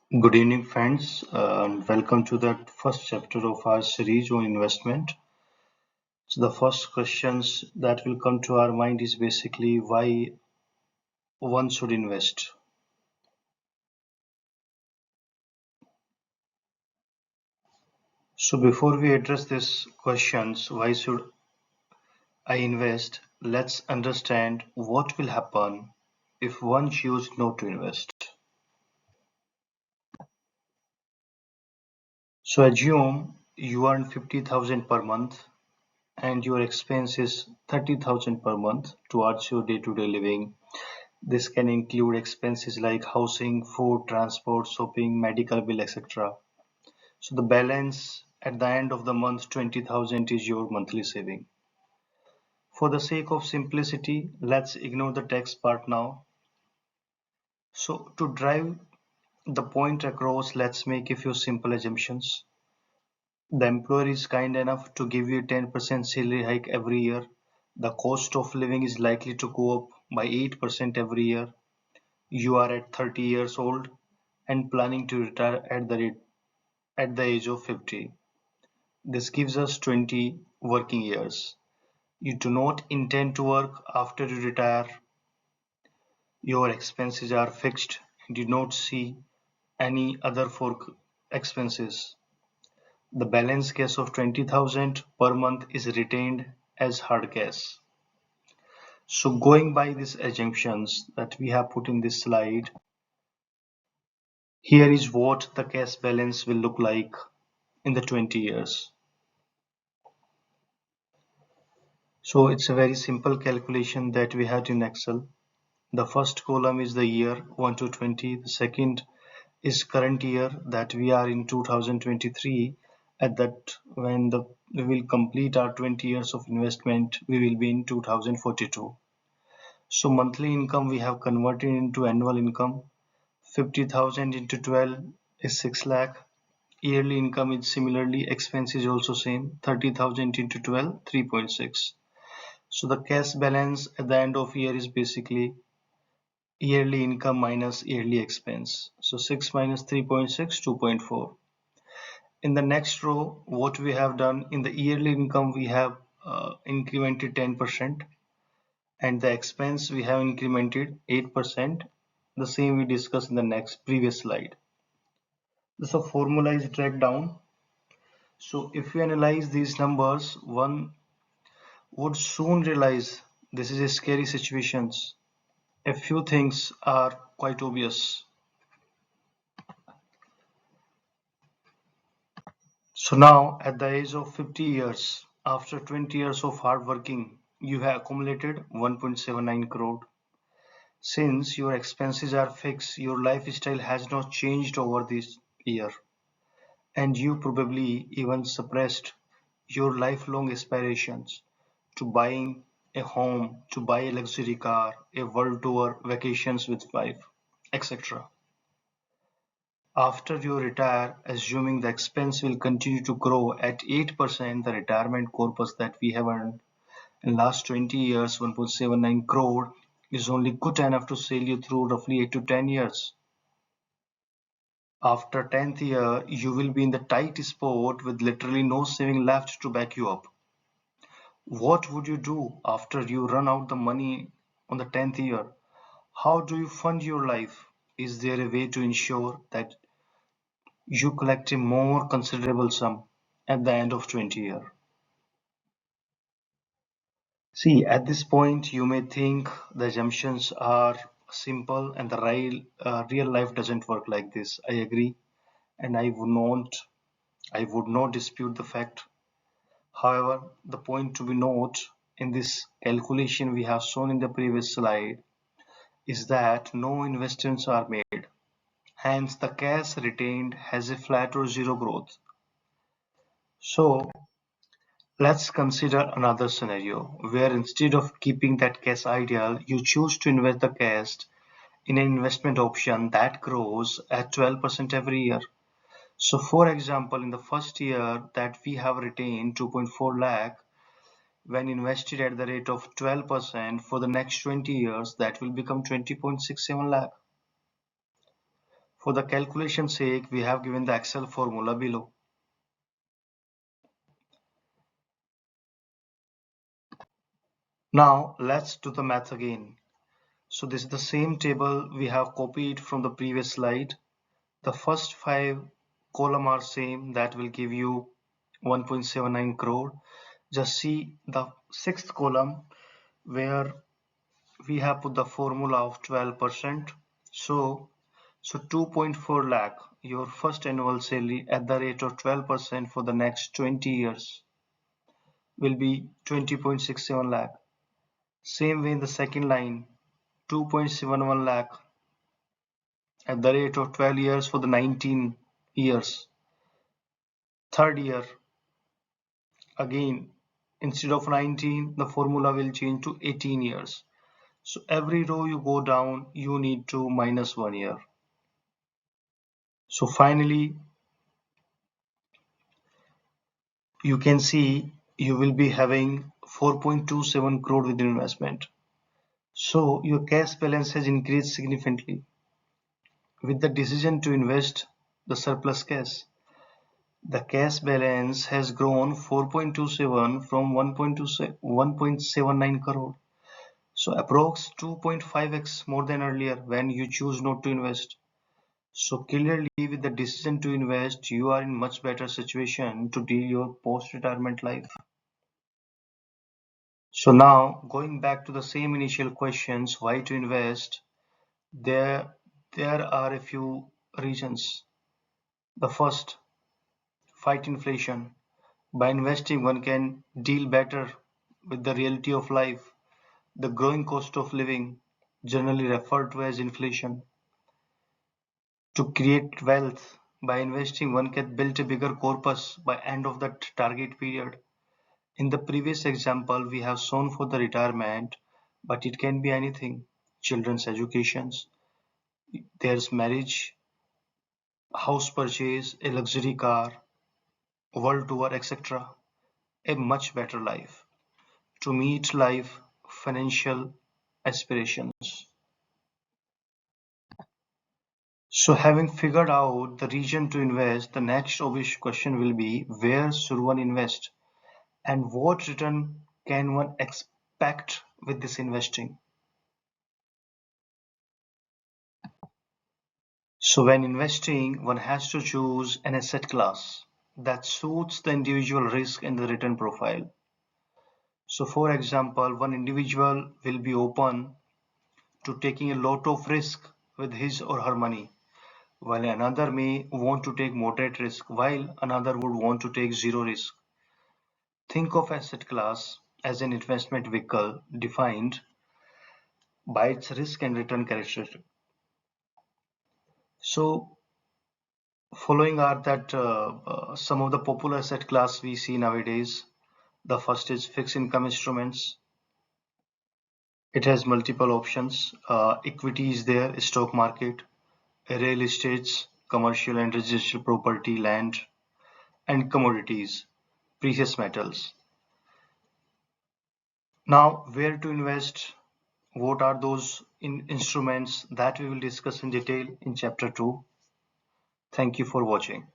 Good evening, friends, and welcome to the first chapter of our series on investment. So, the first questions that will come to our mind is basically why one should invest. So, before we address these questions, why should I invest? Let's understand what will happen if one chooses not to invest. So, assume you earn 50,000 per month and your expense is 30,000 per month towards your day-to-day living. This can include expenses like housing, food, transport, shopping, medical bill, etc. So the balance at the end of the month 20,000 is your monthly saving. For the sake of simplicity, let's ignore the tax part now. So to drive the point across, let's make a few simple assumptions. The employer is kind enough to give you a 10% salary hike every year. The cost of living is likely to go up by 8% every year. You are at 30 years old and planning to retire at the age of 50. This gives us 20 working years. You do not intend to work after you retire. Your expenses are fixed and you do not see any other for expenses. The balance cash of 20,000 per month is retained as hard cash. So going by these assumptions that we have put in this slide, here is what the cash balance will look like in the 20 years. So it's a very simple calculation that we had in Excel. The first column is the year 1 to 20. The second is current year that we are in 2023. At that when we will complete our 20 years of investment, we will be in 2042. So monthly income we have converted into annual income. 50,000 into 12 is 6 lakh. Yearly income is similarly, expense is also same. 30,000 into 12, 3.6. So the cash balance at the end of year is basically yearly income minus yearly expense. So 6 minus 3.6, 2.4. In the next row, what we have done in the yearly income, we have incremented 10% and the expense we have incremented 8%. The same we discussed in the next previous slide. So formula is dragged down. So if we analyze these numbers, one would soon realize this is a scary situation. A few things are quite obvious. So now, at the age of 50 years, after 20 years of hard working, you have accumulated 1.79 crore. Since your expenses are fixed, your lifestyle has not changed over this year, and you probably even suppressed your lifelong aspirations to buying a home, to buy a luxury car, a world tour, vacations with wife, etc. After you retire, assuming the expense will continue to grow at 8%, the retirement corpus that we have earned in last 20 years, 1.79 crore, is only good enough to sail you through roughly 8 to 10 years. After 10th year, you will be in the tight spot with literally no saving left to back you up. What would you do after you run out the money on the 10th year? How do you fund your life? Is there a way to ensure that you collect a more considerable sum at the end of 20 years? See, at this point, you may think the assumptions are simple and the real life doesn't work like this. I agree, and I would not dispute the fact. However, the point to be noted in this calculation we have shown in the previous slide is that no investments are made. Hence, the cash retained has a flat or zero growth. So, let's consider another scenario where instead of keeping that cash idle, you choose to invest the cash in an investment option that grows at 12% every year. So for example, in the first year that we have retained 2.4 lakh, when invested at the rate of 12% for the next 20 years, that will become 20.67 lakh. For the calculation sake, we have given the Excel formula below. Now let's do the math again. So this is the same table we have copied from the previous slide. The first 5 columns are same, that will give you 1.79 crore. Just see the 6th column where we have put the formula of 12%. So 2.4 lakh, your first annual salary at the rate of 12% for the next 20 years will be 20.67 lakh. Same way in the second line, 2.71 lakh at the rate of 12 years for the 19 years. Third year, again, instead of 19, the formula will change to 18 years. So every row you go down, you need to minus 1 year. So finally, you can see you will be having 4.27 crore with investment. So your cash balance has increased significantly. With the decision to invest the surplus cash, the cash balance has grown 4.27 from 1.79 crore. So approx 2.5x more than earlier when you choose not to invest. So clearly with the decision to invest, you are in much better situation to deal your post-retirement life. So now going back to the same initial questions, why to invest, there are a few reasons. The first, fight inflation. By investing, one can deal better with the reality of life, the growing cost of living, generally referred to as inflation. To create wealth, by investing, one can build a bigger corpus by end of that target period. In the previous example, we have shown for the retirement, but it can be anything. Children's educations, there's marriage, house purchase, a luxury car, world tour, etc. A much better life. To meet life financial aspirations. So having figured out the region to invest, the next obvious question will be where should one invest and what return can one expect with this investing? So when investing, one has to choose an asset class that suits the individual risk and the return profile. So for example, one individual will be open to taking a lot of risk with his or her money, while another may want to take moderate risk, while another would want to take zero risk. Think of asset class as an investment vehicle defined by its risk and return characteristics. So following are that some of the popular asset class we see nowadays. The first is fixed income instruments. It has multiple options. Equity is there, stock market, real estates, commercial and residential property, land, and commodities, precious metals. Now, where to invest? What are those instruments that we will discuss in detail in chapter 2. Thank you for watching.